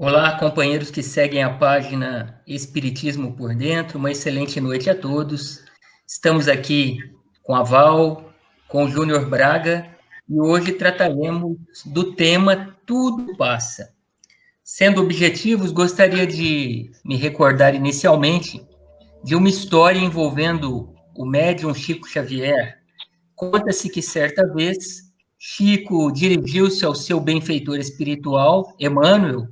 Olá, companheiros que seguem a página Espiritismo por Dentro, uma excelente noite a todos. Estamos aqui com a Val, com o Júnior Braga, e hoje trataremos do tema Tudo Passa. Sendo objetivos, gostaria de me recordar inicialmente de uma história envolvendo o médium Chico Xavier. Conta-se que certa vez Chico dirigiu-se ao seu benfeitor espiritual, Emmanuel,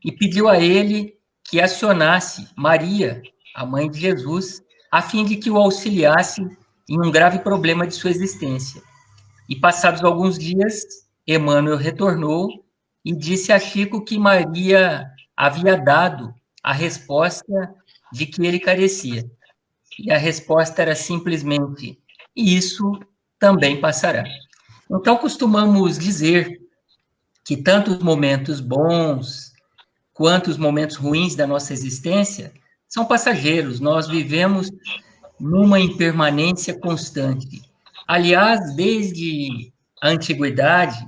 e pediu a ele que acionasse Maria, a mãe de Jesus, a fim de que o auxiliasse em um grave problema de sua existência. E passados alguns dias, Emmanuel retornou e disse a Chico que Maria havia dado a resposta de que ele carecia. E a resposta era simplesmente: isso também passará. Então, costumamos dizer que tanto os momentos bons quanto os momentos ruins da nossa existência são passageiros. Nós vivemos numa impermanência constante. Aliás, desde a antiguidade,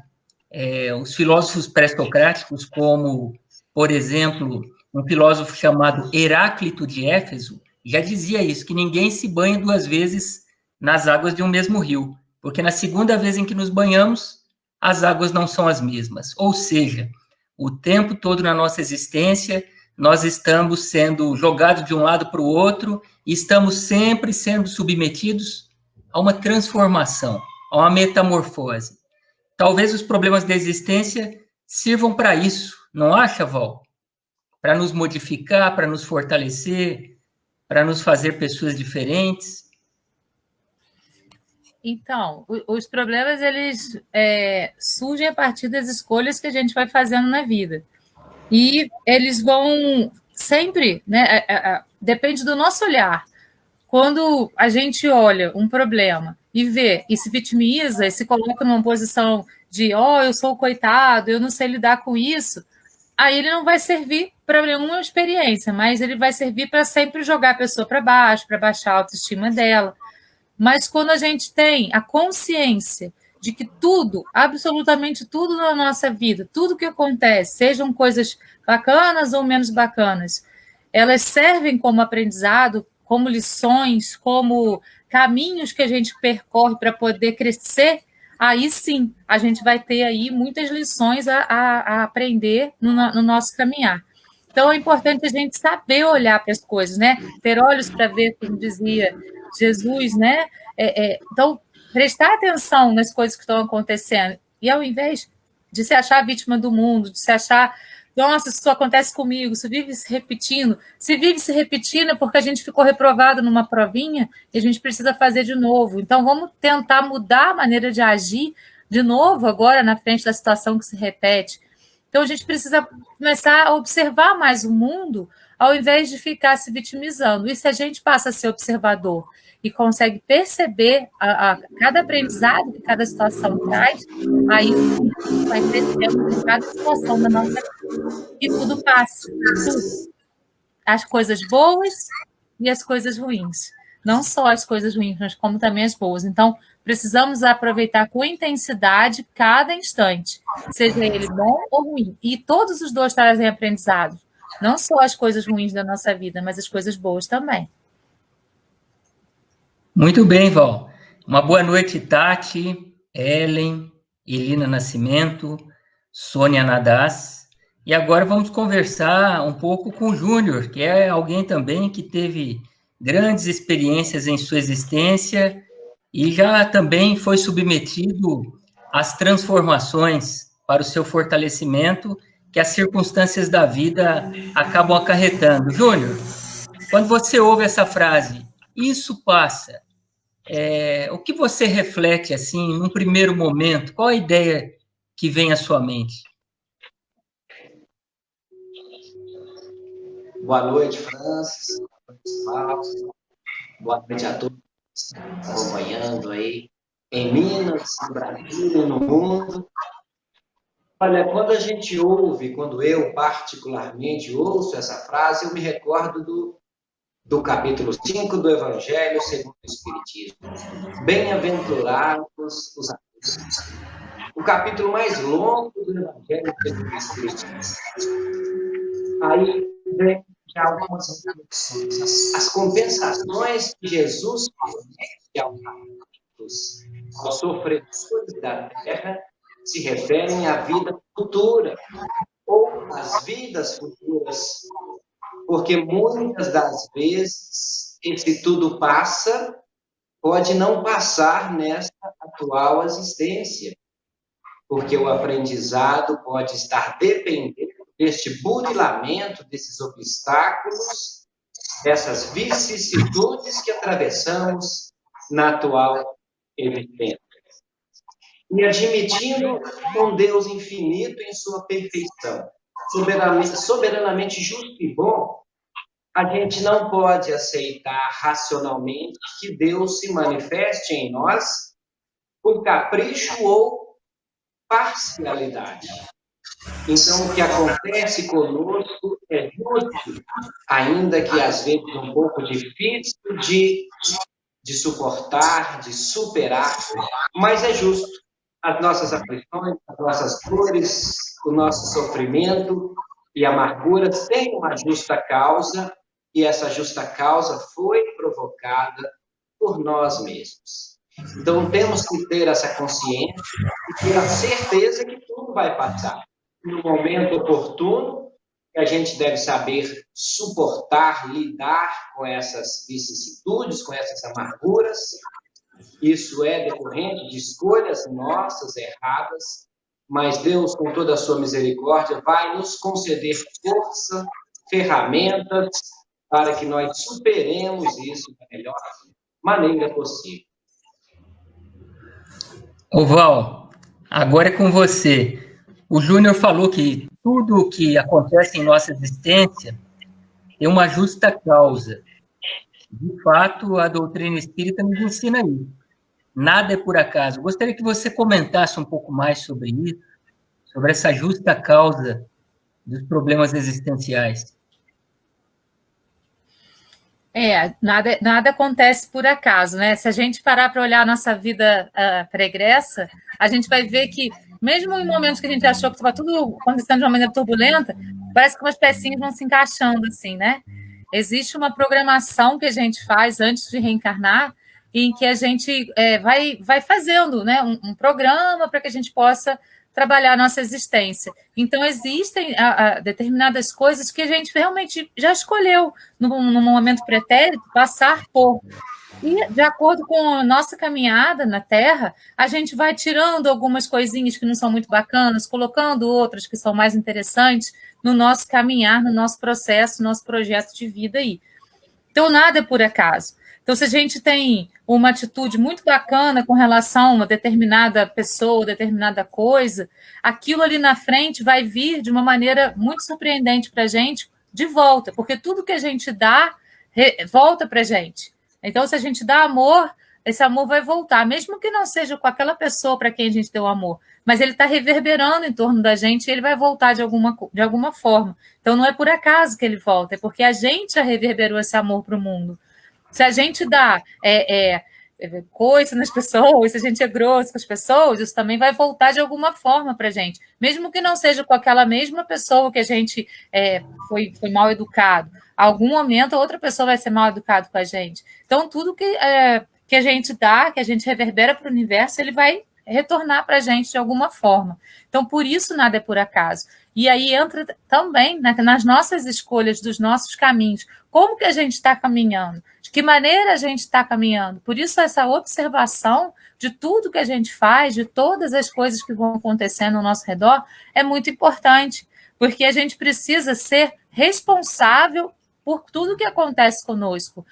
os filósofos pré-socráticos, como, por exemplo, um filósofo chamado Heráclito de Éfeso, já dizia isso, que ninguém se banha duas vezes nas águas de um mesmo rio, porque na segunda vez em que nos banhamos, as águas não são as mesmas. Ou seja, o tempo todo na nossa existência, nós estamos sendo jogados de um lado para o outro e estamos sempre sendo submetidos a uma transformação, a uma metamorfose. Talvez os problemas da existência sirvam para isso, não acha, Val? Para nos modificar, para nos fortalecer, para nos fazer pessoas diferentes. Então, os problemas, eles surgem a partir das escolhas que a gente vai fazendo na vida. E eles vão sempre, né? Depende do nosso olhar. Quando a gente olha um problema e vê, e se vitimiza, e se coloca numa posição de, eu sou o coitado, eu não sei lidar com isso, aí ele não vai servir para nenhuma experiência, mas ele vai servir para sempre jogar a pessoa para baixo, para baixar a autoestima dela. Mas quando a gente tem a consciência de que tudo, absolutamente tudo na nossa vida, tudo que acontece, sejam coisas bacanas ou menos bacanas, elas servem como aprendizado, como lições, como caminhos que a gente percorre para poder crescer, aí sim, a gente vai ter aí muitas lições a aprender no nosso caminhar. Então, é importante a gente saber olhar para as coisas, né? Ter olhos para ver, como dizia Jesus, né? Então, prestar atenção nas coisas que estão acontecendo. E ao invés de se achar vítima do mundo, de se achar, nossa, isso só acontece comigo, isso vive se repetindo. Se vive se repetindo é porque a gente ficou reprovado numa provinha e a gente precisa fazer de novo. Então, vamos tentar mudar a maneira de agir de novo agora na frente da situação que se repete. Então, a gente precisa começar a observar mais o mundo ao invés de ficar se vitimizando. E se a gente passa a ser observador e consegue perceber cada aprendizado que cada situação traz, aí sim vai crescendo em cada situação da nossa vida. E tudo passa. Tudo. As coisas boas e as coisas ruins. Não só as coisas ruins, mas como também as boas. Então, precisamos aproveitar com intensidade cada instante, seja ele bom ou ruim. E todos os dois trazem aprendizado. Não só as coisas ruins da nossa vida, mas as coisas boas também. Muito bem, Val. Uma boa noite, Tati, Ellen, Elina Nascimento, Sônia Nadaz. E agora vamos conversar um pouco com o Júnior, que é alguém também que teve grandes experiências em sua existência e já também foi submetido às transformações para o seu fortalecimento que as circunstâncias da vida acabam acarretando. Júnior, quando você ouve essa frase, isso passa, o que você reflete, assim, num primeiro momento? Qual a ideia que vem à sua mente? Boa noite, Francis. Boa noite, Marcos. Boa noite a todos que estão acompanhando aí em Minas, no Brasil e no mundo. Olha, quando eu particularmente ouço essa frase, eu me recordo do capítulo 5 do Evangelho segundo o Espiritismo. Bem-aventurados os amigos. O capítulo mais longo do Evangelho segundo o Espiritismo. Aí vem já algumas reflexões. As compensações que Jesus fornece aos sofredores da terra se referem à vida futura, ou às vidas futuras, porque muitas das vezes esse tudo passa, pode não passar nessa atual existência, porque o aprendizado pode estar dependendo deste burilamento, desses obstáculos, dessas vicissitudes que atravessamos na atual existência. E admitindo um Deus infinito em sua perfeição, soberanamente justo e bom, a gente não pode aceitar racionalmente que Deus se manifeste em nós por capricho ou parcialidade. Então, o que acontece conosco é justo, ainda que às vezes um pouco difícil de suportar, de superar, mas é justo. As nossas aflições, as nossas dores, o nosso sofrimento e amarguras têm uma justa causa, e essa justa causa foi provocada por nós mesmos. Então, temos que ter essa consciência e ter a certeza que tudo vai passar. No momento oportuno, que a gente deve saber suportar, lidar com essas vicissitudes, com essas amarguras. Isso é decorrente de escolhas nossas erradas, mas Deus, com toda a sua misericórdia, vai nos conceder força, ferramentas, para que nós superemos isso da melhor maneira possível. Ô Val, agora é com você. O Júnior falou que tudo o que acontece em nossa existência tem uma justa causa. De fato, a doutrina espírita nos ensina isso. Nada é por acaso. Gostaria que você comentasse um pouco mais sobre isso, sobre essa justa causa dos problemas existenciais. Nada acontece por acaso, né? Se a gente parar para olhar a nossa vida pregressa, a gente vai ver que, mesmo em momentos que a gente achou que estava tudo acontecendo de uma maneira turbulenta, parece que umas pecinhas vão se encaixando, assim, né? Existe uma programação que a gente faz antes de reencarnar, em que a gente vai fazendo, né, um programa para que a gente possa trabalhar a nossa existência. Então, existem determinadas coisas que a gente realmente já escolheu, no momento pretérito, passar por. E, de acordo com a nossa caminhada na Terra, a gente vai tirando algumas coisinhas que não são muito bacanas, colocando outras que são mais interessantes no nosso caminhar, no nosso processo, no nosso projeto de vida aí. Então, nada é por acaso. Então, se a gente tem uma atitude muito bacana com relação a uma determinada pessoa, determinada coisa, aquilo ali na frente vai vir de uma maneira muito surpreendente para a gente de volta, porque tudo que a gente dá volta para a gente. Então, se a gente dá amor, esse amor vai voltar, mesmo que não seja com aquela pessoa para quem a gente deu amor, mas ele está reverberando em torno da gente e ele vai voltar de alguma forma. Então, não é por acaso que ele volta, é porque a gente já reverberou esse amor para o mundo. Se a gente dá coisa nas pessoas, se a gente é grosso com as pessoas, isso também vai voltar de alguma forma para a gente. Mesmo que não seja com aquela mesma pessoa que a gente foi mal educado. A algum momento, a outra pessoa vai ser mal educada com a gente. Então, tudo que a gente dá, que a gente reverbera para o universo, ele vai retornar para a gente de alguma forma. Então, por isso, nada é por acaso. E aí entra também nas nossas escolhas, dos nossos caminhos. Como que a gente está caminhando? De que maneira a gente está caminhando? Por isso, essa observação de tudo que a gente faz, de todas as coisas que vão acontecendo ao nosso redor, é muito importante, porque a gente precisa ser responsável por tudo que acontece conosco.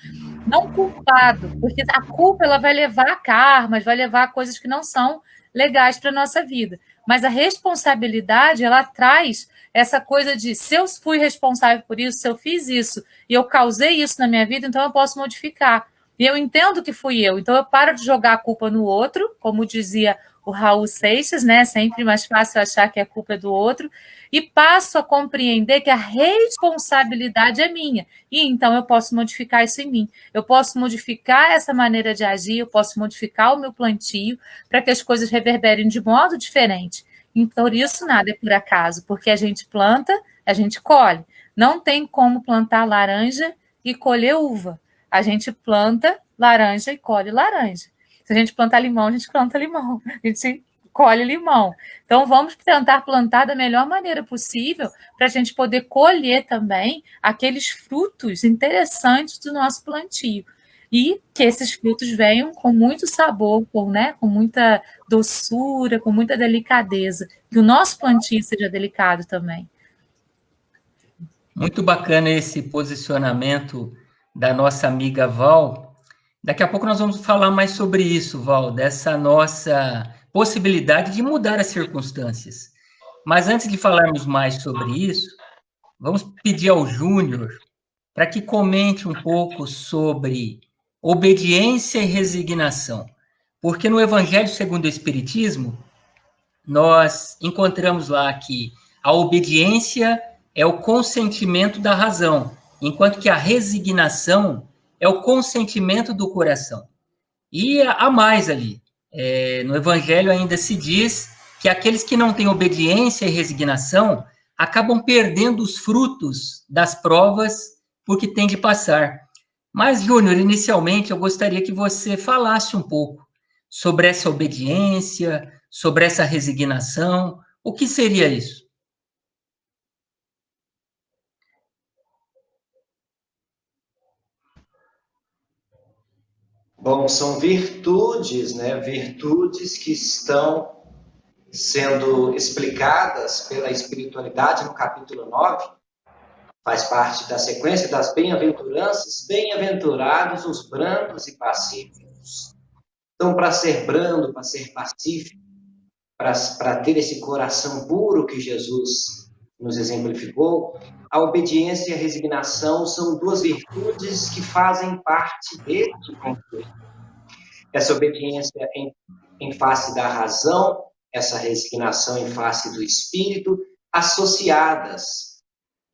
Não culpado, porque a culpa ela vai levar a karmas, vai levar a coisas que não são legais para a nossa vida. Mas a responsabilidade, ela traz essa coisa de, se eu fui responsável por isso, se eu fiz isso, e eu causei isso na minha vida, então eu posso modificar. E eu entendo que fui eu, então eu paro de jogar a culpa no outro, como dizia o Raul Seixas, né? Sempre mais fácil achar que a culpa é do outro, e passo a compreender que a responsabilidade é minha. E então eu posso modificar isso em mim. Eu posso modificar essa maneira de agir, eu posso modificar o meu plantio para que as coisas reverberem de modo diferente. Então, isso nada é por acaso, porque a gente planta, a gente colhe. Não tem como plantar laranja e colher uva. A gente planta laranja e colhe laranja. Se a gente plantar limão, a gente planta limão. A gente colhe limão. Então, vamos tentar plantar da melhor maneira possível para a gente poder colher também aqueles frutos interessantes do nosso plantio. E que esses frutos venham com muito sabor, com muita doçura, com muita delicadeza. Que o nosso plantio seja delicado também. Muito bacana esse posicionamento da nossa amiga Val. Daqui a pouco nós vamos falar mais sobre isso, Val, dessa nossa possibilidade de mudar as circunstâncias. Mas antes de falarmos mais sobre isso, vamos pedir ao Júnior para que comente um pouco sobre obediência e resignação. Porque no Evangelho segundo o Espiritismo, nós encontramos lá que a obediência é o consentimento da razão, enquanto que a resignação é o consentimento do coração. E há mais ali. No Evangelho ainda se diz que aqueles que não têm obediência e resignação acabam perdendo os frutos das provas porque têm de passar. Mas, Júnior, inicialmente eu gostaria que você falasse um pouco sobre essa obediência, sobre essa resignação. O que seria isso? Bom, são virtudes, né? Virtudes que estão sendo explicadas pela espiritualidade no capítulo 9. Faz parte da sequência das bem-aventuranças. Bem-aventurados os brandos e pacíficos. Então, para ser brando, para ser pacífico, para ter esse coração puro que Jesus nos exemplificou, a obediência e a resignação são duas virtudes que fazem parte deste conceito. Essa obediência em face da razão, essa resignação em face do espírito, associadas,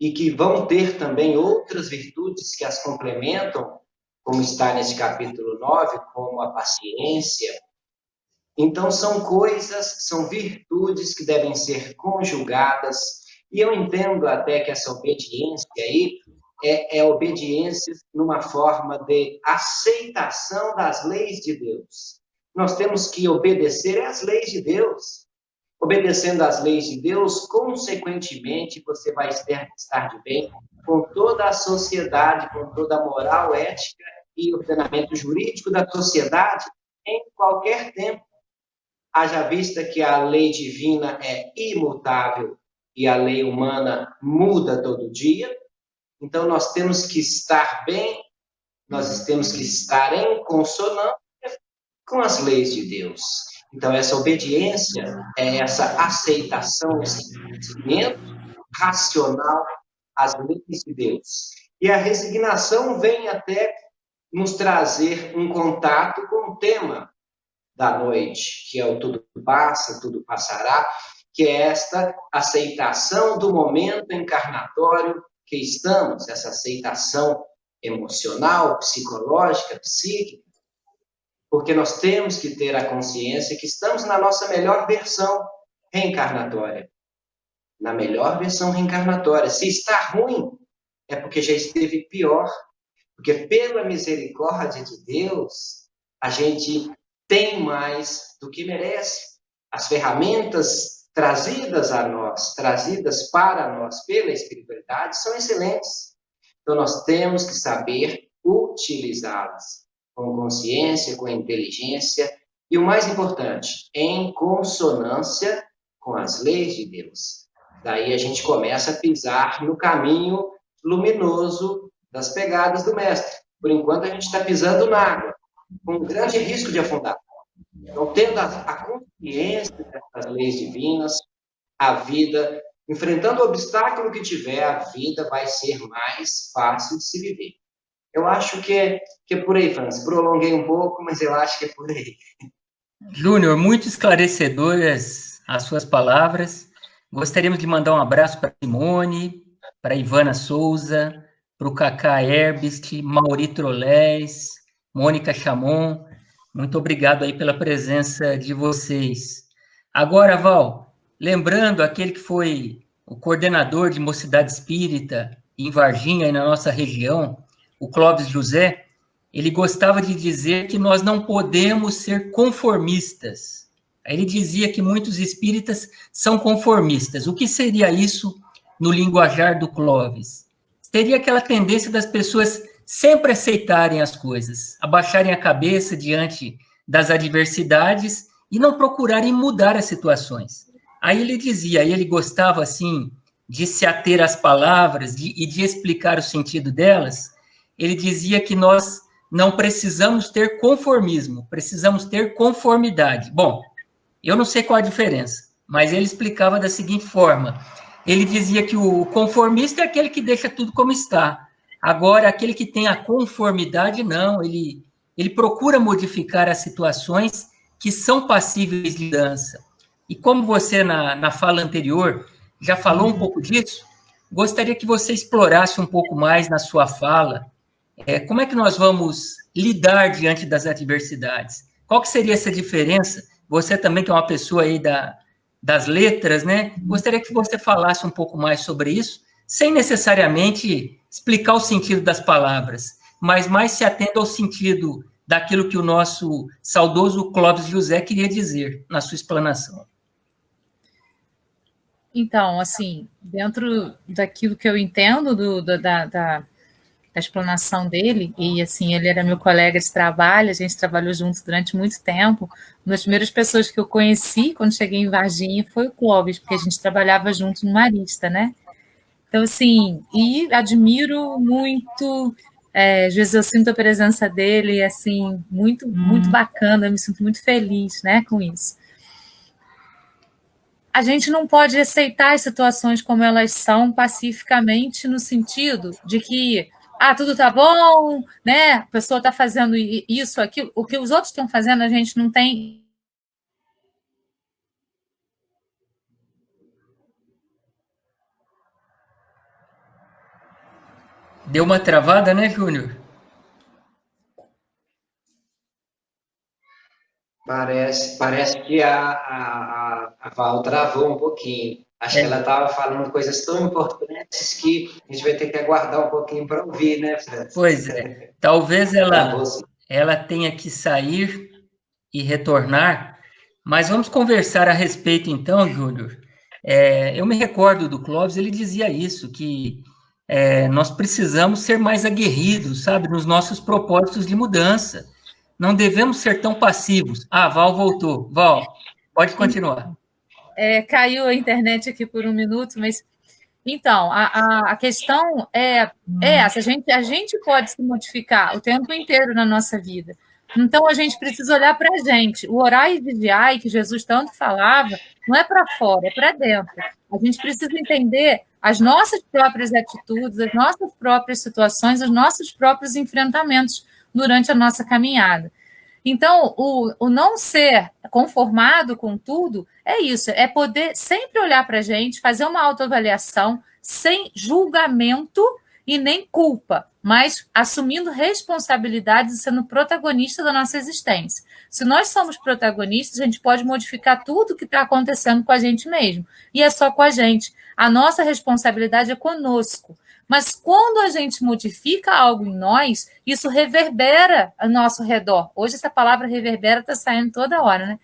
e que vão ter também outras virtudes que as complementam, como está nesse capítulo 9, como a paciência. Então, são coisas, são virtudes que devem ser conjugadas. E eu entendo até que essa obediência aí é obediência numa forma de aceitação das leis de Deus. Nós temos que obedecer às leis de Deus. Obedecendo às leis de Deus, consequentemente, você vai estar de bem com toda a sociedade, com toda a moral, ética e ordenamento jurídico da sociedade em qualquer tempo. Haja vista que a lei divina é imutável e a lei humana muda todo dia. Então, nós temos que estar bem, nós temos que estar em consonância com as leis de Deus. Então, essa obediência é essa aceitação, esse conhecimento racional às leis de Deus. E a resignação vem até nos trazer um contato com o tema da noite, que é o tudo passa, tudo passará, que é esta aceitação do momento encarnatório que estamos, essa aceitação emocional, psicológica, psíquica, porque nós temos que ter a consciência que estamos na nossa melhor versão reencarnatória. Na melhor versão reencarnatória. Se está ruim, é porque já esteve pior. Porque pela misericórdia de Deus, a gente tem mais do que merece. As ferramentas trazidas a nós, trazidas para nós pela espiritualidade, são excelentes. Então, nós temos que saber utilizá-las com consciência, com inteligência e, o mais importante, em consonância com as leis de Deus. Daí a gente começa a pisar no caminho luminoso das pegadas do Mestre. Por enquanto, a gente está pisando na água, com um grande risco de afundar. Então, tendo a consciência dessas leis divinas, a vida, enfrentando o obstáculo que tiver, a vida vai ser mais fácil de se viver. Eu acho que é por aí, Francis. Prolonguei um pouco, mas eu acho que é por aí. Júnior, muito esclarecedoras as suas palavras. Gostaríamos de mandar um abraço para Simone, para Ivana Souza, para o Cacá Herbst, Mauri Trolés, Mônica Chamon. Muito obrigado aí pela presença de vocês. Agora, Val, lembrando aquele que foi o coordenador de Mocidade Espírita em Varginha, e na nossa região, o Clóvis José, ele gostava de dizer que nós não podemos ser conformistas. Ele dizia que muitos espíritas são conformistas. O que seria isso no linguajar do Clóvis? Teria aquela tendência das pessoas sempre aceitarem as coisas, abaixarem a cabeça diante das adversidades e não procurarem mudar as situações. Aí ele dizia, ele gostava, assim, de se ater às palavras e de explicar o sentido delas. Ele dizia que nós não precisamos ter conformismo, precisamos ter conformidade. Bom, eu não sei qual a diferença, mas ele explicava da seguinte forma. Ele dizia que o conformista é aquele que deixa tudo como está. Agora, aquele que tem a conformidade, não. Ele procura modificar as situações que são passíveis de mudança. E como você, na fala anterior, já falou um pouco disso, gostaria que você explorasse um pouco mais na sua fala como é que nós vamos lidar diante das adversidades. Qual que seria essa diferença? Você também, que é uma pessoa aí das letras, né? Gostaria que você falasse um pouco mais sobre isso, sem necessariamente explicar o sentido das palavras, mas mais se atendo ao sentido daquilo que o nosso saudoso Clóvis José queria dizer na sua explanação. Então, assim, dentro daquilo que eu entendo da explanação dele, e assim, ele era meu colega de trabalho, a gente trabalhou juntos durante muito tempo. Uma das primeiras pessoas que eu conheci quando cheguei em Varginha foi o Clóvis, porque a gente trabalhava junto no Marista, né? Então, assim, e admiro muito, às vezes eu sinto a presença dele, assim, muito, muito bacana, eu me sinto muito feliz, né, com isso. A gente não pode aceitar as situações como elas são pacificamente, no sentido de que tudo tá bom, né? A pessoa está fazendo isso, aquilo, o que os outros estão fazendo, a gente não tem. Deu uma travada, né, Júnior? Parece que a Val travou um pouquinho. Acho que ela estava falando coisas tão importantes que a gente vai ter que aguardar um pouquinho para ouvir, né, Fred? Pois é. Talvez ela tenha que sair e retornar, mas vamos conversar a respeito então, Júnior. Eu me recordo do Clóvis, ele dizia isso, que nós precisamos ser mais aguerridos, sabe, nos nossos propósitos de mudança. Não devemos ser tão passivos. Val voltou. Val, pode continuar. Caiu a internet aqui por um minuto, mas então, a questão é essa, a gente pode se modificar o tempo inteiro na nossa vida. Então, a gente precisa olhar para a gente. O orar e vigiar, que Jesus tanto falava, não é para fora, é para dentro. A gente precisa entender as nossas próprias atitudes, as nossas próprias situações, os nossos próprios enfrentamentos durante a nossa caminhada. Então, o não ser conformado com tudo é isso, é poder sempre olhar para a gente, fazer uma autoavaliação sem julgamento e nem culpa, mas assumindo responsabilidades e sendo protagonista da nossa existência. Se nós somos protagonistas, a gente pode modificar tudo que está acontecendo com a gente mesmo, e é só com a gente. A nossa responsabilidade é conosco. Mas quando a gente modifica algo em nós, isso reverbera ao nosso redor. Hoje essa palavra reverbera está saindo toda hora, né?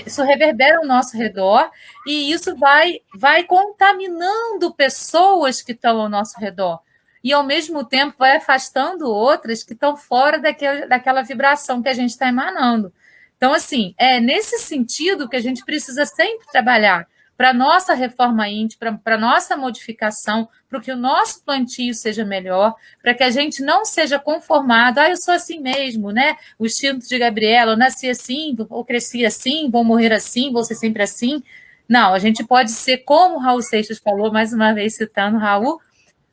Isso reverbera ao nosso redor e isso vai contaminando pessoas que estão ao nosso redor. E, ao mesmo tempo, vai afastando outras que estão fora daquela vibração que a gente está emanando. Então, assim, é nesse sentido que a gente precisa sempre trabalhar para a nossa reforma íntima, para a nossa modificação, para que o nosso plantio seja melhor, para que a gente não seja conformado, eu sou assim mesmo, né? O instinto de Gabriela, eu nasci assim, ou cresci assim, vou morrer assim, vou ser sempre assim. Não, a gente pode ser, como o Raul Seixas falou, mais uma vez citando Raul,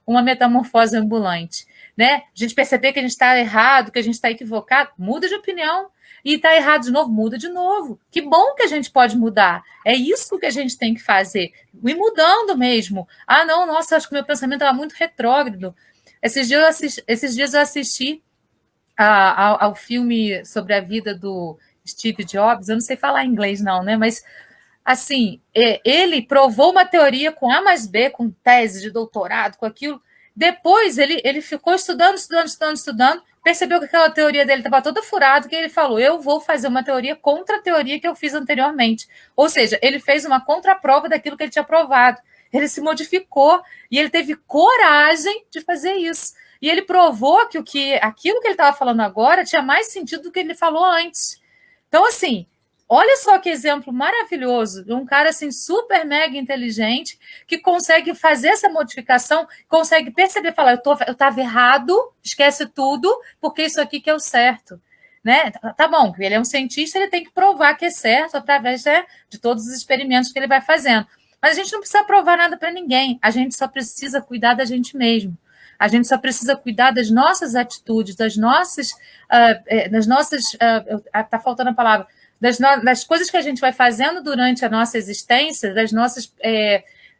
uma metamorfose ambulante, né? A gente perceber que a gente está errado, que a gente está equivocado, muda de opinião. E está errado de novo, muda de novo. Que bom que a gente pode mudar. É isso que a gente tem que fazer. E mudando mesmo. Não, nossa, acho que o meu pensamento estava muito retrógrado. Esses dias eu assisti ao filme sobre a vida do Steve Jobs. Eu não sei falar inglês não, né? Mas, assim, ele provou uma teoria com A mais B, com tese de doutorado, com aquilo, Depois, ele ficou estudando, percebeu que aquela teoria dele estava toda furada, que ele falou, eu vou fazer uma teoria contra a teoria que eu fiz anteriormente. Ou seja, ele fez uma contraprova daquilo que ele tinha provado. Ele se modificou e ele teve coragem de fazer isso. E ele provou que aquilo que ele estava falando agora tinha mais sentido do que ele falou antes. Então, assim, olha só que exemplo maravilhoso de um cara assim super mega inteligente que consegue fazer essa modificação, consegue perceber, falar, eu estava errado, esquece tudo, porque isso aqui que é o certo. Né? Tá bom, ele é um cientista, ele tem que provar que é certo através de todos os experimentos que ele vai fazendo. Mas a gente não precisa provar nada para ninguém, a gente só precisa cuidar da gente mesmo. A gente só precisa cuidar das nossas atitudes, das nossas... tá faltando a palavra. Das coisas que a gente vai fazendo durante a nossa existência, das nossas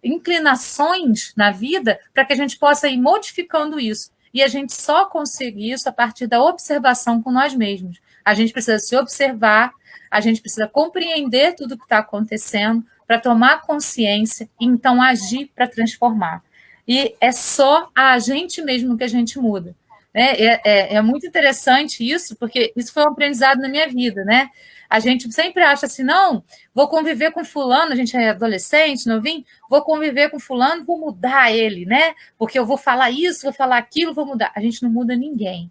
inclinações na vida, para que a gente possa ir modificando isso. E a gente só consegue isso a partir da observação com nós mesmos. A gente precisa se observar, a gente precisa compreender tudo o que está acontecendo, para tomar consciência e então agir para transformar. E é só a gente mesmo que a gente muda. É muito interessante isso, porque isso foi um aprendizado na minha vida, né? A gente sempre acha assim, não, vou conviver com fulano, a gente é adolescente, novinho, vou conviver com fulano, vou mudar ele, né? Porque eu vou falar isso, vou falar aquilo, vou mudar. A gente não muda ninguém.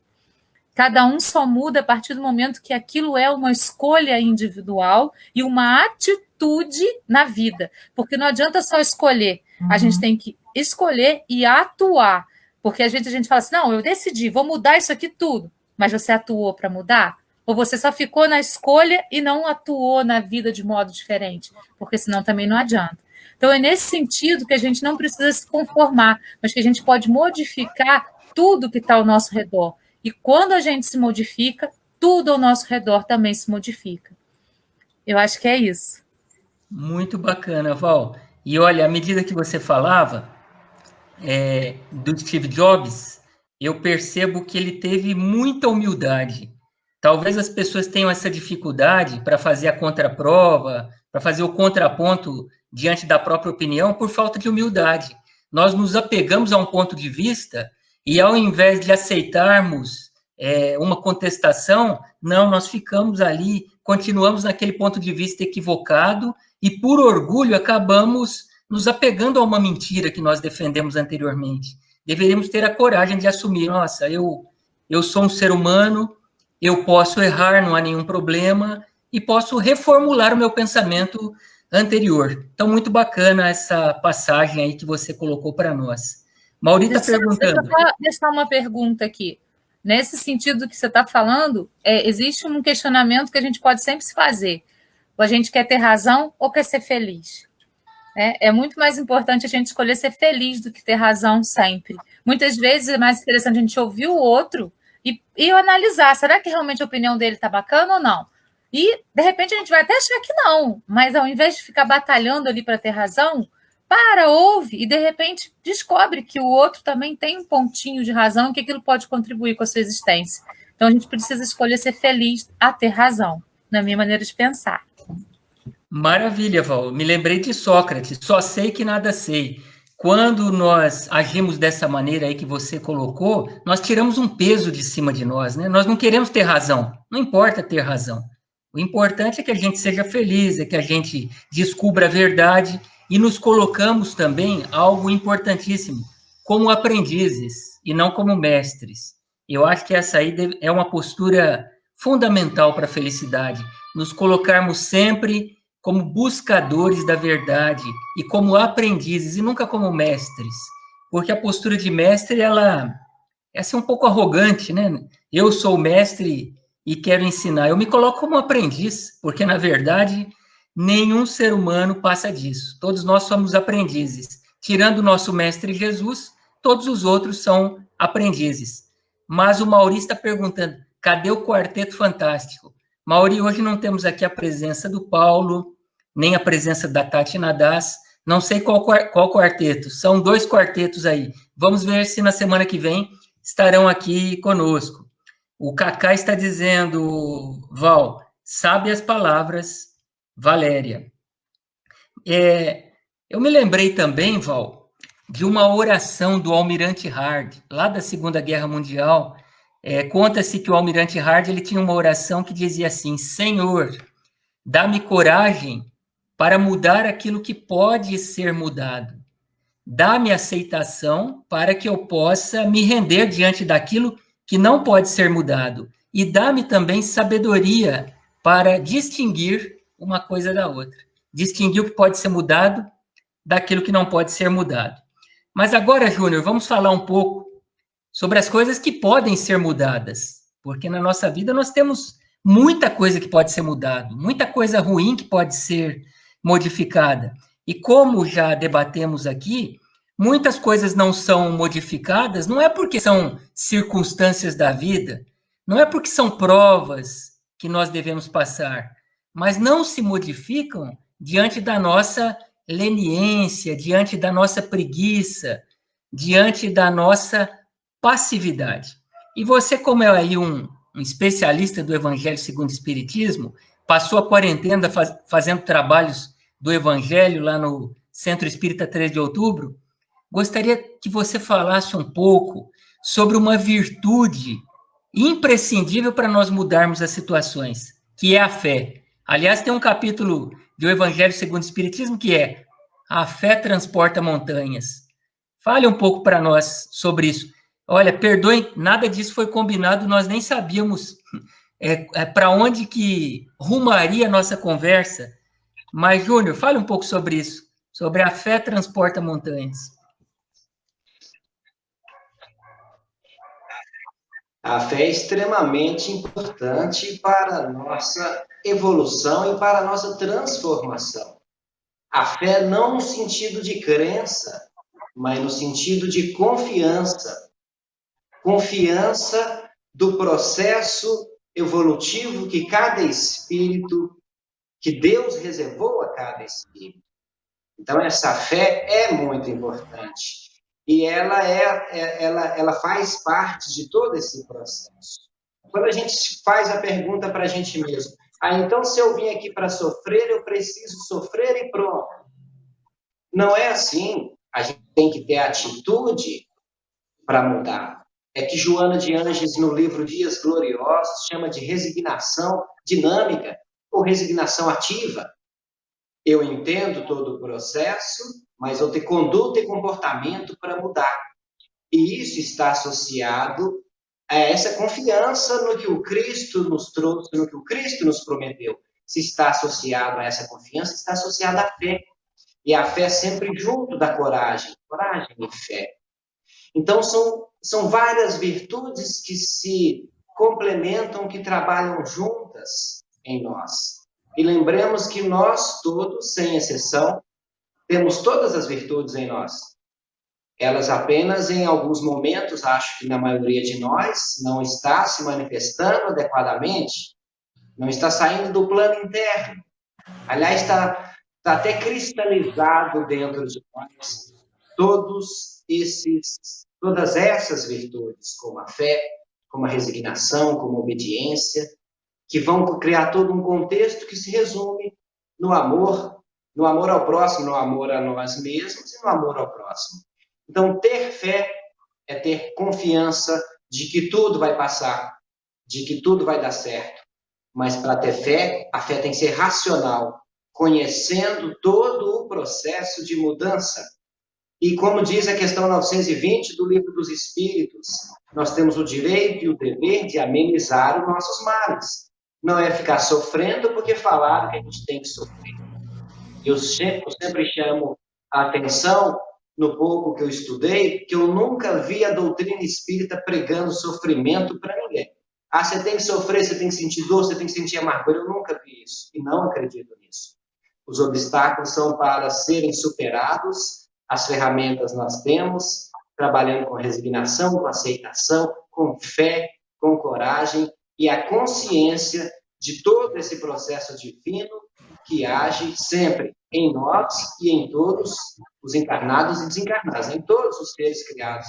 Cada um só muda a partir do momento que aquilo é uma escolha individual e uma atitude na vida. Porque não adianta só escolher, a gente tem que escolher e atuar. Porque a gente fala assim, não, eu decidi, vou mudar isso aqui tudo. Mas você atuou para mudar? Ou você só ficou na escolha e não atuou na vida de modo diferente? Porque senão também não adianta. Então é nesse sentido que a gente não precisa se conformar, mas que a gente pode modificar tudo que está ao nosso redor. E quando a gente se modifica, tudo ao nosso redor também se modifica. Eu acho que é isso. Muito bacana, Val. E olha, à medida que você falava do Steve Jobs, eu percebo que ele teve muita humildade. Talvez as pessoas tenham essa dificuldade para fazer a contraprova, para fazer o contraponto diante da própria opinião, por falta de humildade. Nós nos apegamos a um ponto de vista e, ao invés de aceitarmos uma contestação, não, nós ficamos ali, continuamos naquele ponto de vista equivocado e, por orgulho, acabamos nos apegando a uma mentira que nós defendemos anteriormente. Deveríamos ter a coragem de assumir, nossa, eu sou um ser humano, eu posso errar, não há nenhum problema, e posso reformular o meu pensamento anterior. Então, muito bacana essa passagem aí que você colocou para nós. Mauri está perguntando. Deixa eu deixar uma pergunta aqui. Nesse sentido que você está falando, existe um questionamento que a gente pode sempre se fazer. A gente quer ter razão ou quer ser feliz? É muito mais importante a gente escolher ser feliz do que ter razão sempre. Muitas vezes é mais interessante a gente ouvir o outro e analisar, será que realmente a opinião dele está bacana ou não? E, de repente, a gente vai até achar que não, mas ao invés de ficar batalhando ali para ter razão, ouve e, de repente, descobre que o outro também tem um pontinho de razão e que aquilo pode contribuir com a sua existência. Então, a gente precisa escolher ser feliz a ter razão, na minha maneira de pensar. Maravilha, Val. Me lembrei de Sócrates, só sei que nada sei. Quando nós agimos dessa maneira aí que você colocou, nós tiramos um peso de cima de nós, né? Nós não queremos ter razão, não importa ter razão. O importante é que a gente seja feliz, é que a gente descubra a verdade e nos colocamos também algo importantíssimo, como aprendizes e não como mestres. Eu acho que essa aí é uma postura fundamental para a felicidade, nos colocarmos sempre como buscadores da verdade e como aprendizes e nunca como mestres, porque a postura de mestre, ela é assim um pouco arrogante, né? Eu sou o mestre e quero ensinar. Eu me coloco como aprendiz, porque, na verdade, nenhum ser humano passa disso. Todos nós somos aprendizes. Tirando o nosso mestre Jesus, todos os outros são aprendizes. Mas o Mauri está perguntando, cadê o Quarteto Fantástico? Mauri, hoje não temos aqui a presença do Paulo, nem a presença da Tati Nadaz, não sei qual quarteto, são 2 quartetos aí. Vamos ver se na semana que vem estarão aqui conosco. O Cacá está dizendo, Val, sabe as palavras, Valéria. Eu me lembrei também, Val, de uma oração do Almirante Hard, lá da Segunda Guerra Mundial. Conta-se que o Almirante Hard ele tinha uma oração que dizia assim: Senhor, dá-me coragem para mudar aquilo que pode ser mudado. Dá-me aceitação para que eu possa me render diante daquilo que não pode ser mudado. E dá-me também sabedoria para distinguir uma coisa da outra. Distinguir o que pode ser mudado daquilo que não pode ser mudado. Mas agora, Júnior, vamos falar um pouco sobre as coisas que podem ser mudadas. Porque na nossa vida nós temos muita coisa que pode ser mudada, muita coisa ruim que pode ser modificada. E como já debatemos aqui, muitas coisas não são modificadas, não é porque são circunstâncias da vida, não é porque são provas que nós devemos passar, mas não se modificam diante da nossa leniência, diante da nossa preguiça, diante da nossa passividade. E você, como é aí um especialista do Evangelho segundo o Espiritismo, passou a quarentena fazendo trabalhos do Evangelho lá no Centro Espírita 3 de Outubro, gostaria que você falasse um pouco sobre uma virtude imprescindível para nós mudarmos as situações, que é a fé. Aliás, tem um capítulo do Evangelho segundo o Espiritismo que é A Fé Transporta Montanhas. Fale um pouco para nós sobre isso. Olha, perdoem, nada disso foi combinado, nós nem sabíamos para onde que rumaria a nossa conversa. Mas, Júnior, fale um pouco sobre isso, sobre a fé transporta montanhas. A fé é extremamente importante para a nossa evolução e para a nossa transformação. A fé não no sentido de crença, mas no sentido de confiança. Confiança do processo evolutivo que cada espírito, que Deus reservou a cada espírito. Então, essa fé é muito importante. E ela faz parte de todo esse processo. Quando a gente faz a pergunta para a gente mesmo, então se eu vim aqui para sofrer, eu preciso sofrer e pronto. Não é assim. A gente tem que ter atitude para mudar. É que Joana de Ângeles, no livro Dias Gloriosos, chama de resignação dinâmica ou resignação ativa. Eu entendo todo o processo, mas eu tenho conduta e comportamento para mudar. E isso está associado a essa confiança no que o Cristo nos trouxe, no que o Cristo nos prometeu. Se está associado a essa confiança, está associado à fé. E a fé sempre junto da coragem. Coragem e fé. Então, são várias virtudes que se complementam, que trabalham juntas em nós. E lembremos que nós todos, sem exceção, temos todas as virtudes em nós. Elas apenas, em alguns momentos, acho que na maioria de nós, não está se manifestando adequadamente, não está saindo do plano interno. Aliás, está até cristalizado dentro de nós todas essas virtudes, como a fé, como a resignação, como a obediência, que vão criar todo um contexto que se resume no amor ao próximo, no amor a nós mesmos e no amor ao próximo. Então, ter fé é ter confiança de que tudo vai passar, de que tudo vai dar certo. Mas para ter fé, a fé tem que ser racional, conhecendo todo o processo de mudança. E como diz a questão 920 do Livro dos Espíritos, nós temos o direito e o dever de amenizar os nossos males. Não é ficar sofrendo porque falaram que a gente tem que sofrer. Eu sempre chamo a atenção, no pouco que eu estudei, que eu nunca vi a doutrina espírita pregando sofrimento para ninguém. Você tem que sofrer, você tem que sentir dor, você tem que sentir amargura. Eu nunca vi isso e não acredito nisso. Os obstáculos são para serem superados, as ferramentas nós temos, trabalhando com resignação, com aceitação, com fé, com coragem e a consciência de todo esse processo divino que age sempre em nós e em todos os encarnados e desencarnados, em todos os seres criados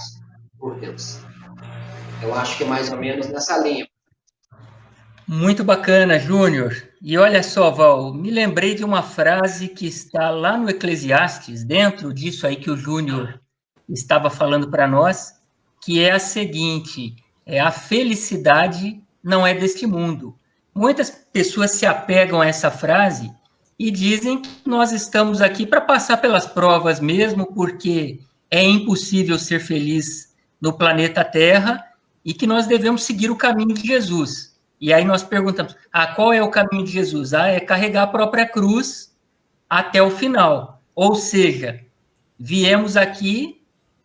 por Deus. Eu acho que é mais ou menos nessa linha. Muito bacana, Júnior. E olha só, Val, me lembrei de uma frase que está lá no Eclesiastes, dentro disso aí que o Júnior estava falando para nós, que é a seguinte: a felicidade não é deste mundo. Muitas pessoas se apegam a essa frase e dizem que nós estamos aqui para passar pelas provas mesmo, porque é impossível ser feliz no planeta Terra e que nós devemos seguir o caminho de Jesus. E aí nós perguntamos, qual é o caminho de Jesus? É carregar a própria cruz até o final. Ou seja, viemos aqui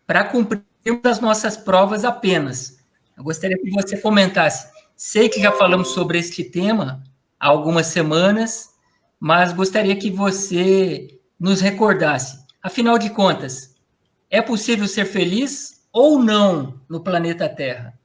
para cumprir as nossas provas apenas. Eu gostaria que você comentasse. Sei que já falamos sobre este tema há algumas semanas, mas gostaria que você nos recordasse. Afinal de contas, é possível ser feliz ou não no planeta Terra?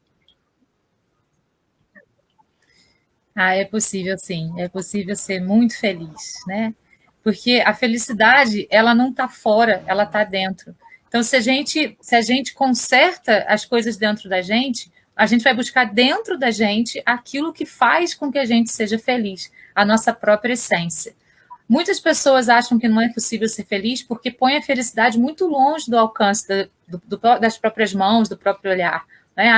É possível, sim. É possível ser muito feliz, né? Porque a felicidade, ela não está fora, ela está dentro. Então, se a gente conserta as coisas dentro da gente, a gente vai buscar dentro da gente aquilo que faz com que a gente seja feliz, a nossa própria essência. Muitas pessoas acham que não é possível ser feliz porque põe a felicidade muito longe do alcance das próprias mãos, do próprio olhar.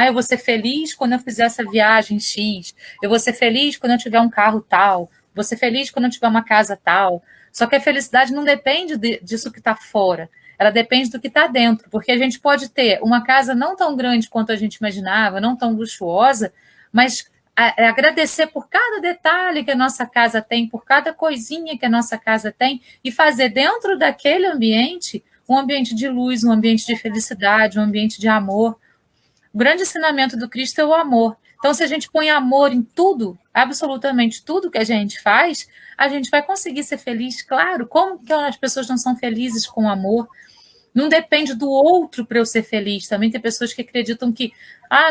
Eu vou ser feliz quando eu fizer essa viagem X, eu vou ser feliz quando eu tiver um carro tal, vou ser feliz quando eu tiver uma casa tal. Só que a felicidade não depende disso que está fora, ela depende do que está dentro, porque a gente pode ter uma casa não tão grande quanto a gente imaginava, não tão luxuosa, mas agradecer por cada detalhe que a nossa casa tem, por cada coisinha que a nossa casa tem, e fazer dentro daquele ambiente um ambiente de luz, um ambiente de felicidade, um ambiente de amor. O grande ensinamento do Cristo é o amor. Então, se a gente põe amor em tudo, absolutamente tudo que a gente faz, a gente vai conseguir ser feliz, claro. Como que as pessoas não são felizes com amor? Não depende do outro para eu ser feliz. Também tem pessoas que acreditam que,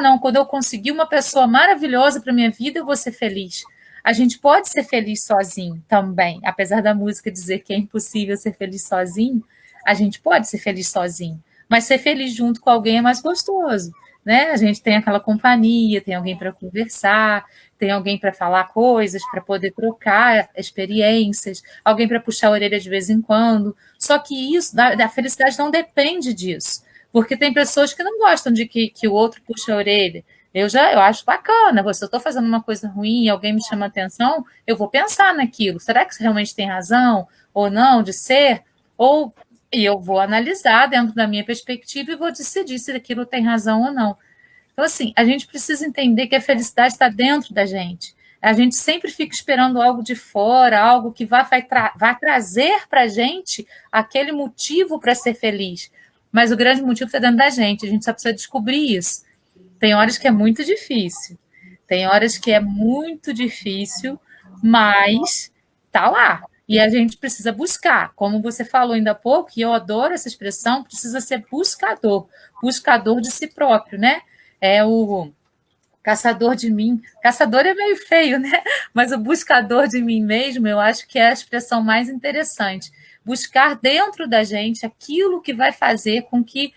não, quando eu conseguir uma pessoa maravilhosa para a minha vida, eu vou ser feliz. A gente pode ser feliz sozinho também. Apesar da música dizer que é impossível ser feliz sozinho, a gente pode ser feliz sozinho. Mas ser feliz junto com alguém é mais gostoso, né? A gente tem aquela companhia, tem alguém para conversar, tem alguém para falar coisas, para poder trocar experiências, alguém para puxar a orelha de vez em quando. Só que isso, a felicidade não depende disso, porque tem pessoas que não gostam de que o outro puxe a orelha. Eu acho bacana, se eu estou fazendo uma coisa ruim e alguém me chama atenção, eu vou pensar naquilo. Será que realmente tem razão ou não de ser? E eu vou analisar dentro da minha perspectiva e vou decidir se aquilo tem razão ou não. Então, assim, a gente precisa entender que a felicidade está dentro da gente. A gente sempre fica esperando algo de fora, algo que vai trazer para a gente aquele motivo para ser feliz. Mas o grande motivo está dentro da gente, a gente só precisa descobrir isso. Tem horas que é muito difícil, mas está lá. E a gente precisa buscar, como você falou ainda há pouco, e eu adoro essa expressão, precisa ser buscador de si próprio, né? É o caçador de mim. Caçador é meio feio, né? Mas o buscador de mim mesmo, eu acho que é a expressão mais interessante. Buscar dentro da gente aquilo que vai fazer com que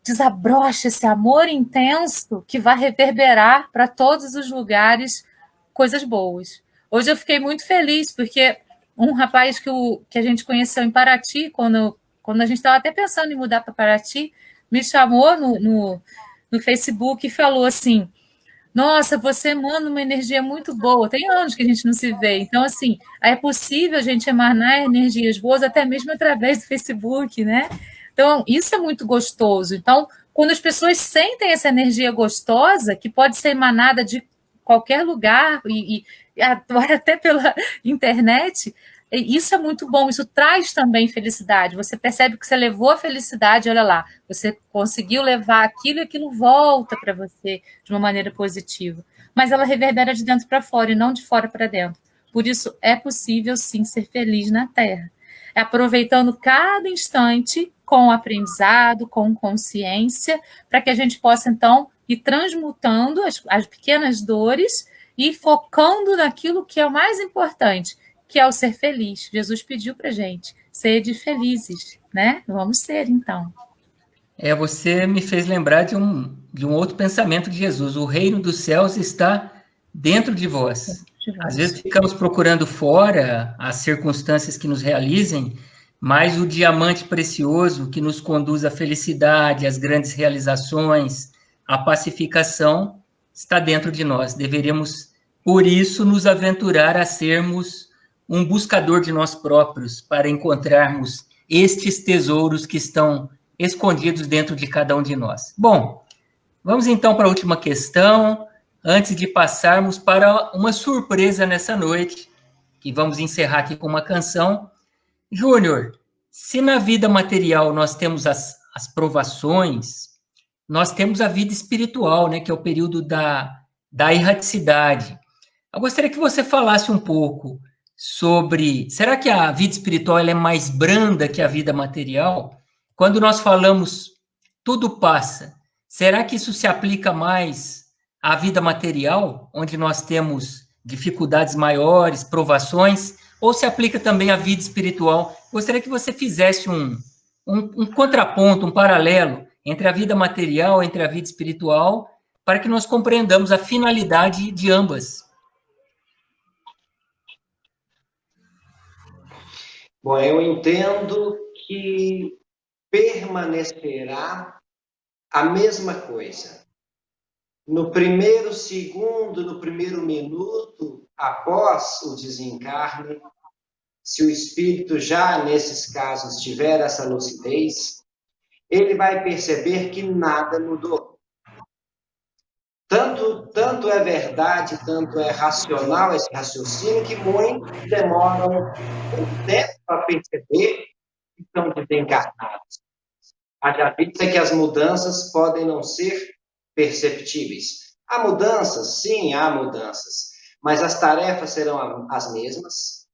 desabroche esse amor intenso que vai reverberar para todos os lugares coisas boas. Hoje eu fiquei muito feliz, porque um rapaz que a gente conheceu em Paraty, quando a gente estava até pensando em mudar para Paraty, me chamou no Facebook e falou assim: nossa, você emana uma energia muito boa. Tem anos que a gente não se vê. Então, assim, é possível a gente emanar energias boas até mesmo através do Facebook, né? Então, isso é muito gostoso. Então, quando as pessoas sentem essa energia gostosa, que pode ser emanada de qualquer lugar, e agora até pela internet, isso é muito bom, isso traz também felicidade. Você percebe que você levou a felicidade, olha lá, você conseguiu levar aquilo e aquilo volta para você de uma maneira positiva. Mas ela reverbera de dentro para fora e não de fora para dentro. Por isso, é possível, sim, ser feliz na Terra. É aproveitando cada instante com aprendizado, com consciência, para que a gente possa, então, ir transmutando as pequenas dores e focando naquilo que é o mais importante, que é o ser feliz. Jesus pediu para a gente, sede felizes, né? Vamos ser, então. Você me fez lembrar de um outro pensamento de Jesus. O reino dos céus está dentro de vós. Às vezes ficamos procurando fora as circunstâncias que nos realizem, mas o diamante precioso que nos conduz à felicidade, às grandes realizações, à pacificação, está dentro de nós. Deveríamos, por isso, nos aventurar a sermos um buscador de nós próprios, para encontrarmos estes tesouros que estão escondidos dentro de cada um de nós. Bom, vamos então para a última questão, antes de passarmos para uma surpresa nessa noite, que vamos encerrar aqui com uma canção. Júnior, se na vida material nós temos as provações, nós temos a vida espiritual, né, que é o período da erraticidade. Eu gostaria que você falasse um pouco sobre, será que a vida espiritual ela é mais branda que a vida material? Quando nós falamos tudo passa, será que isso se aplica mais à vida material, onde nós temos dificuldades maiores, provações, ou se aplica também à vida espiritual? Gostaria que você fizesse um contraponto, um paralelo entre a vida material, entre a vida espiritual, para que nós compreendamos a finalidade de ambas. Bom, eu entendo que permanecerá a mesma coisa. No primeiro segundo, no primeiro minuto, após o desencarne, se o espírito já, nesses casos, tiver essa lucidez, ele vai perceber que nada mudou. Tanto é verdade, tanto é racional esse raciocínio, que muitos demoram um tempo para perceber que estão desencarnados. Haja vista que as mudanças podem não ser perceptíveis. Há mudanças? Sim, há mudanças. Mas as tarefas serão as mesmas.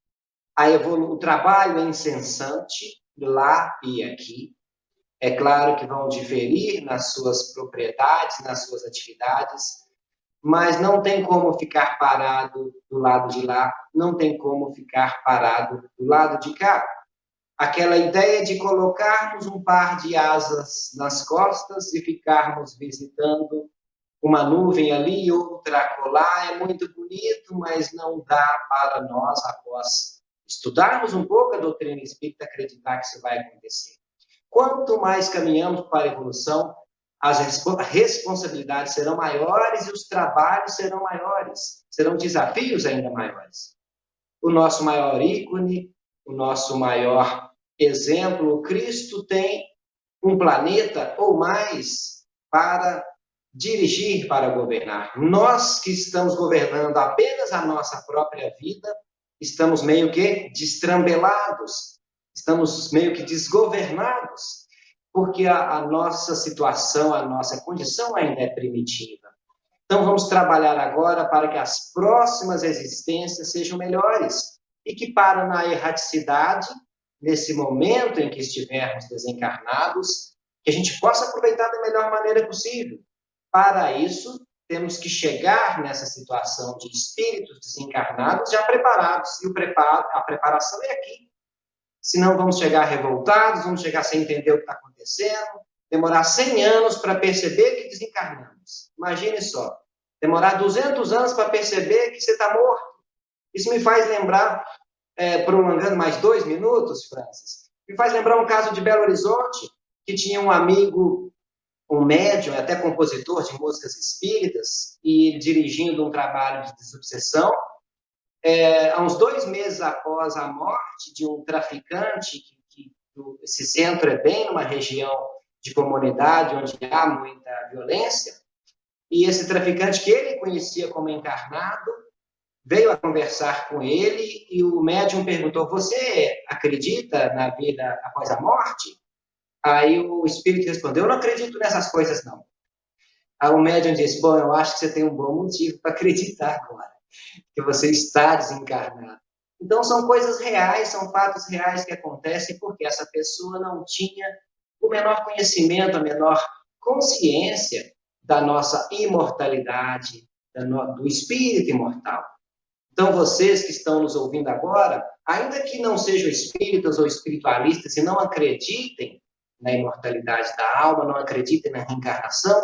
O trabalho é incessante, lá e aqui. É claro que vão diferir nas suas propriedades, nas suas atividades, mas não tem como ficar parado do lado de lá, não tem como ficar parado do lado de cá. Aquela ideia de colocarmos um par de asas nas costas e ficarmos visitando uma nuvem ali e outra acolá é muito bonito, mas não dá para nós, após estudarmos um pouco a doutrina espírita, acreditar que isso vai acontecer. Quanto mais caminhamos para a evolução, as responsabilidades serão maiores e os trabalhos serão maiores, serão desafios ainda maiores. O nosso maior ícone, o nosso maior exemplo, o Cristo tem um planeta ou mais para dirigir, para governar. Nós que estamos governando apenas a nossa própria vida, estamos meio que destrambelados, estamos meio que desgovernados, porque a nossa situação, a nossa condição ainda é primitiva. Então vamos trabalhar agora para que as próximas existências sejam melhores e que para na erraticidade, nesse momento em que estivermos desencarnados, que a gente possa aproveitar da melhor maneira possível. Para isso, temos que chegar nessa situação de espíritos desencarnados já preparados, e a preparação é aqui. Senão vamos chegar revoltados, vamos chegar sem entender o que está acontecendo, demorar 100 anos para perceber que desencarnamos. Imagine só, demorar 200 anos para perceber que você está morto. Isso me faz lembrar, prolongando mais 2 minutos, Francis, me faz lembrar um caso de Belo Horizonte, que tinha um amigo, um médium, até compositor de músicas espíritas, e dirigindo um trabalho de desobsessão, há uns 2 meses após a morte de um traficante, esse centro é bem numa região de comunidade onde há muita violência, e esse traficante que ele conhecia como encarnado, veio a conversar com ele e o médium perguntou: você acredita na vida após a morte? Aí o espírito respondeu: eu não acredito nessas coisas, não. Aí o médium disse: bom, eu acho que você tem um bom motivo para acreditar agora, que você está desencarnado. Então são coisas reais, são fatos reais que acontecem porque essa pessoa não tinha o menor conhecimento, a menor consciência da nossa imortalidade, do espírito imortal. Então, vocês que estão nos ouvindo agora, ainda que não sejam espíritas ou espiritualistas e não acreditem na imortalidade da alma, não acreditem na reencarnação,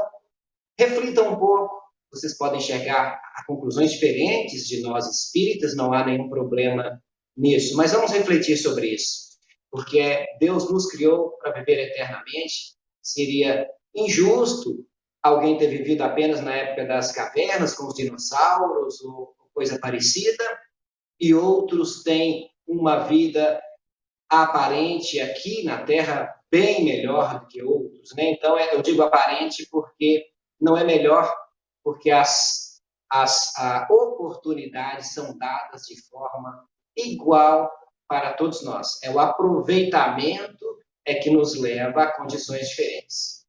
reflitam um pouco. Vocês podem chegar a conclusões diferentes de nós espíritas, não há nenhum problema nisso. Mas vamos refletir sobre isso. porque Deus nos criou para viver eternamente. Seria injusto alguém ter vivido apenas na época das cavernas, com os dinossauros, ou coisa parecida, e outros têm uma vida aparente aqui na Terra bem melhor do que outros, né? Então, eu digo aparente porque não é melhor, porque as oportunidades são dadas de forma igual para todos nós. É o aproveitamento que nos leva a condições diferentes.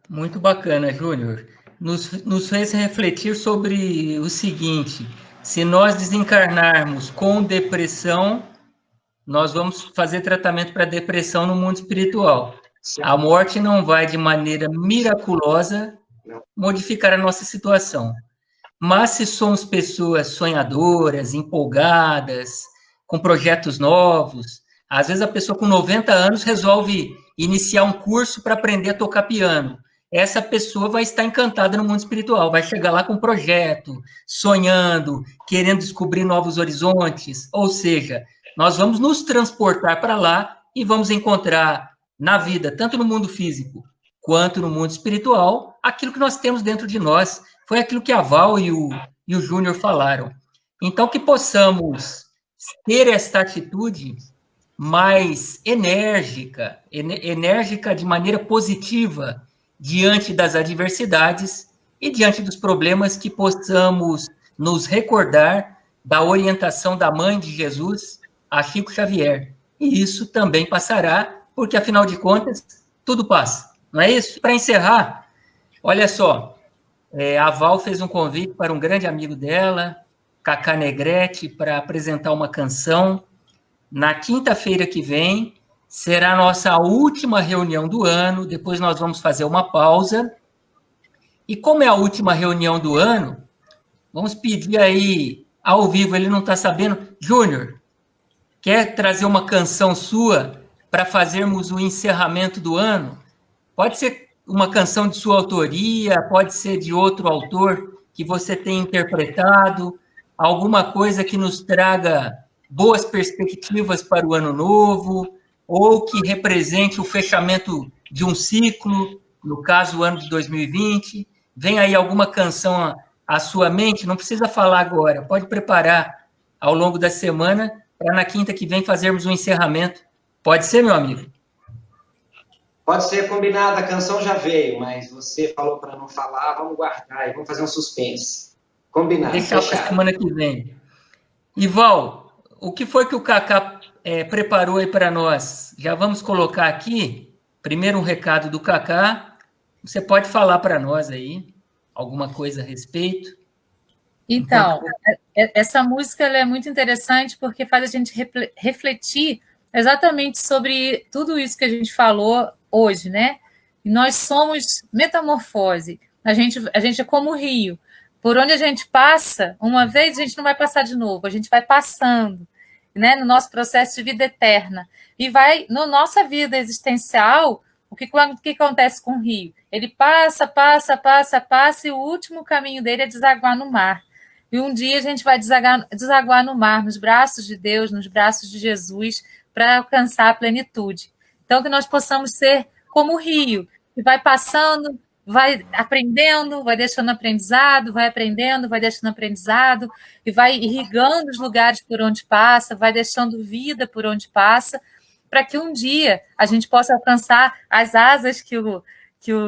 Muito bacana, Júnior. Nos fez refletir sobre o seguinte: se nós desencarnarmos com depressão, nós vamos fazer tratamento para depressão no mundo espiritual. A morte não vai, de maneira miraculosa, modificar a nossa situação. Mas se somos pessoas sonhadoras, empolgadas, com projetos novos, às vezes a pessoa com 90 anos resolve iniciar um curso para aprender a tocar piano. Essa pessoa vai estar encantada no mundo espiritual, vai chegar lá com um projeto, sonhando, querendo descobrir novos horizontes. Ou seja, nós vamos nos transportar para lá e vamos encontrar na vida, tanto no mundo físico quanto no mundo espiritual, aquilo que nós temos dentro de nós. Foi aquilo que a Val e o Júnior falaram. Então, que possamos ter esta atitude mais enérgica de maneira positiva, diante das adversidades e diante dos problemas, que possamos nos recordar da orientação da mãe de Jesus, a Chico Xavier. E isso também passará, porque, afinal de contas, tudo passa. Não é isso? Para encerrar, olha só, a Val fez um convite para um grande amigo dela, Cacá Negrete, para apresentar uma canção. Na quinta-feira que vem, será a nossa última reunião do ano, depois nós vamos fazer uma pausa. E como é a última reunião do ano, vamos pedir aí, ao vivo, ele não está sabendo. Júnior, quer trazer uma canção sua para fazermos o encerramento do ano? Pode ser uma canção de sua autoria, pode ser de outro autor que você tenha interpretado, alguma coisa que nos traga boas perspectivas para o ano novo, ou que represente o fechamento de um ciclo, no caso, o ano de 2020. Vem aí alguma canção à sua mente, não precisa falar agora, pode preparar ao longo da semana, para na quinta que vem fazermos um encerramento. Pode ser, meu amigo? Pode ser combinado, a canção já veio, mas você falou para não falar, vamos guardar e vamos fazer um suspense. Combinado. Deixar para a semana que vem. Ival, o que foi que o Cacá preparou aí para nós? Já vamos colocar aqui, primeiro um recado do Cacá. Você pode falar para nós aí alguma coisa a respeito? Então, essa música ela é muito interessante porque faz a gente refletir exatamente sobre tudo isso que a gente falou hoje, né? E nós somos metamorfose. A gente é como o rio. Por onde a gente passa, uma vez a gente não vai passar de novo, a gente vai passando, né? No nosso processo de vida eterna. E vai, na nossa vida existencial, o que acontece com o rio? Ele passa, e o último caminho dele é desaguar no mar. E um dia a gente vai desaguar no mar, nos braços de Deus, nos braços de Jesus, para alcançar a plenitude. Então, que nós possamos ser como o rio, que vai passando, vai aprendendo, vai deixando aprendizado, vai aprendendo, vai deixando aprendizado, e vai irrigando os lugares por onde passa, vai deixando vida por onde passa, para que um dia a gente possa alcançar as asas que o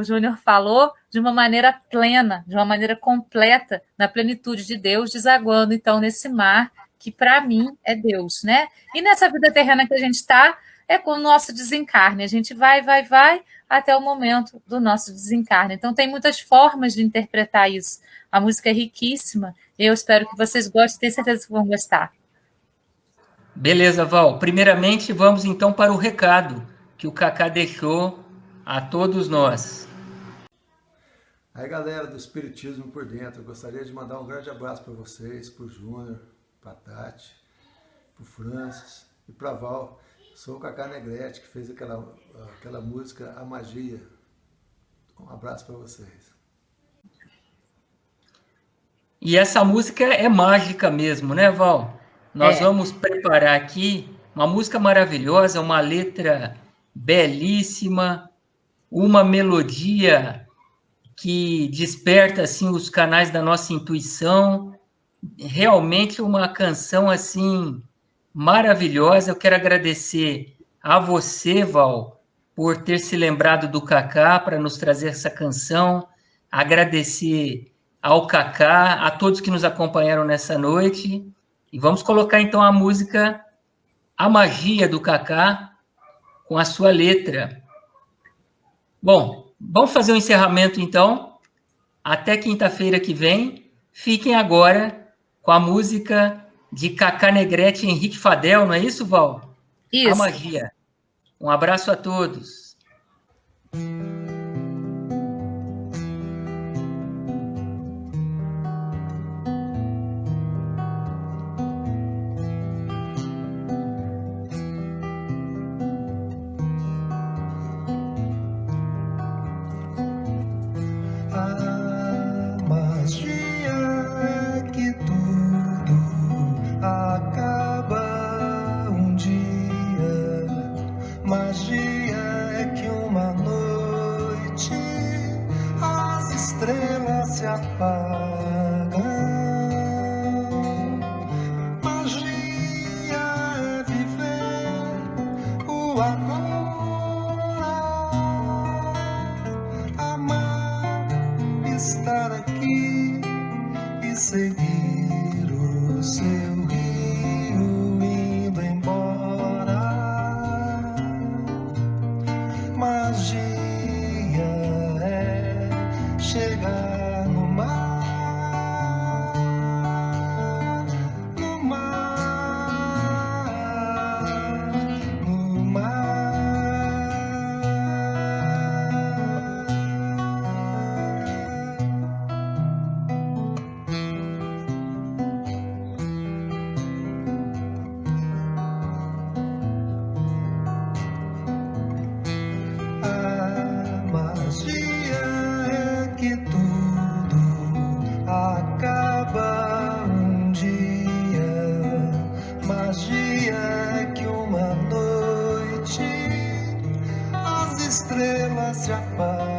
Júnior falou, de uma maneira plena, de uma maneira completa, na plenitude de Deus, desaguando, então, nesse mar, que para mim é Deus, né? E nessa vida terrena que a gente está, é com o nosso desencarne. A gente vai, até o momento do nosso desencarne. Então, tem muitas formas de interpretar isso. A música é riquíssima. Eu espero que vocês gostem, tenho certeza que vão gostar. Beleza, Val. Primeiramente, vamos então para o recado que o Cacá deixou a todos nós. Aí, galera do Espiritismo por Dentro, eu gostaria de mandar um grande abraço para vocês, para o Júnior, para a Tati, para o Francis e para a Val. Sou o Cacá Negrete, que fez aquela música A Magia. Um abraço para vocês. E essa música é mágica mesmo, né, Val? Nós vamos preparar aqui Uma música maravilhosa, uma letra belíssima, uma melodia que desperta assim os canais da nossa intuição. Realmente uma canção assim maravilhosa. Eu quero agradecer a você, Val, por ter se lembrado do Kaká para nos trazer essa canção. Agradecer ao Kaká, a todos que nos acompanharam nessa noite. E vamos colocar então a música A Magia do Kaká com a sua letra. Bom, vamos fazer o encerramento então. Até quinta-feira que vem. Fiquem agora com a música de Kaká Negrete e Henrique Fadel, não é isso, Val? Isso. A Magia. Um abraço a todos. Estrelas se apagam.